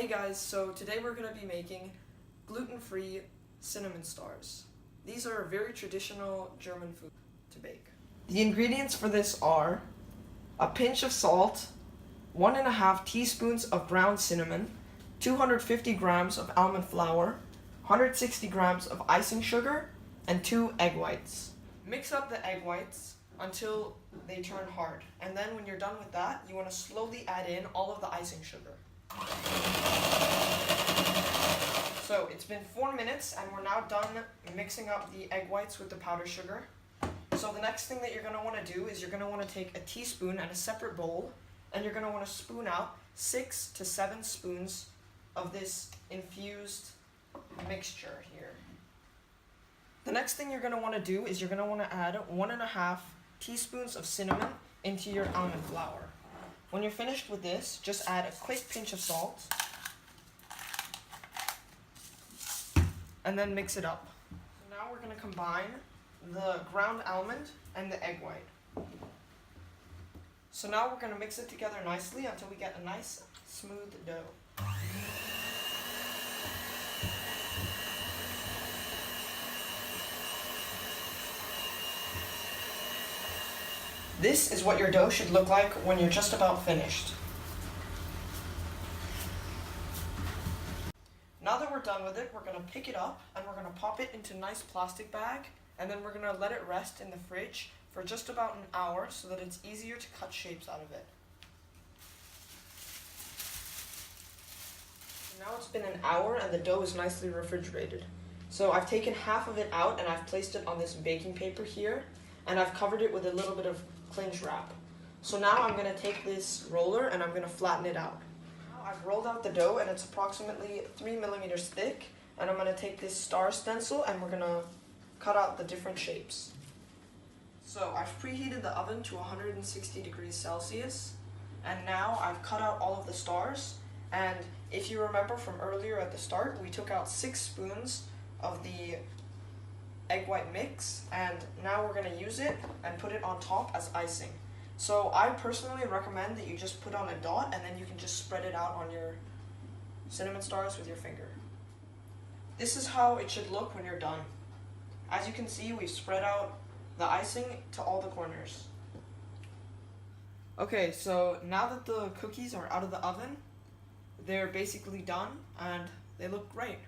Hey guys, so today we're going to be making gluten-free cinnamon stars. These are a very traditional German food to bake. The ingredients for this are a pinch of salt, 1.5 teaspoons of ground cinnamon, 250 grams of almond flour, 160 grams of icing sugar, and 2 egg whites. Mix up the egg whites until they turn hard, and then when you're done with that, you want to slowly add in all of the icing sugar. So it's been 4 minutes and we're now done mixing up the egg whites with the powdered sugar. So the next thing that you're going to want to do is you're going to want to take a teaspoon and a separate bowl, and you're going to want to spoon out 6 to 7 spoons of this infused mixture here. The next thing you're going to want to do is you're going to want to add 1.5 teaspoons of cinnamon into your almond flour. When you're finished with this, just add a quick pinch of salt and then mix it up. So now we're going to combine the ground almond and the egg white. So now we're going to mix it together nicely until we get a nice smooth dough. This is what your dough should look like when you're just about finished. Now that we're done with it, we're going to pick it up and we're going to pop it into a nice plastic bag, and then we're going to let it rest in the fridge for just about an hour so that it's easier to cut shapes out of it. So now it's been an hour and the dough is nicely refrigerated. So I've taken half of it out and I've placed it on this baking paper here, and I've covered it with a little bit of clinch wrap. So now I'm going to take this roller and I'm going to flatten it out. Now I've rolled out the dough and it's approximately 3 millimeters thick, and I'm going to take this star stencil and we're going to cut out the different shapes. So I've preheated the oven to 160 degrees Celsius, and now I've cut out all of the stars, and if you remember from earlier at the start, we took out 6 spoons of the egg white mix, and now we're going to use it and put it on top as icing. So I personally recommend that you just put on a dot and then you can just spread it out on your cinnamon stars with your finger. This is how it should look when you're done. As you can see, we've spread out the icing to all the corners. Okay, so now that the cookies are out of the oven, they're basically done and they look great.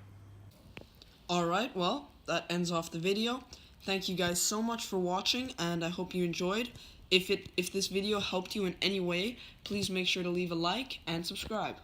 Alright, well, that ends off the video. Thank you guys so much for watching, and I hope you enjoyed. If this video helped you in any way, please make sure to leave a like and subscribe.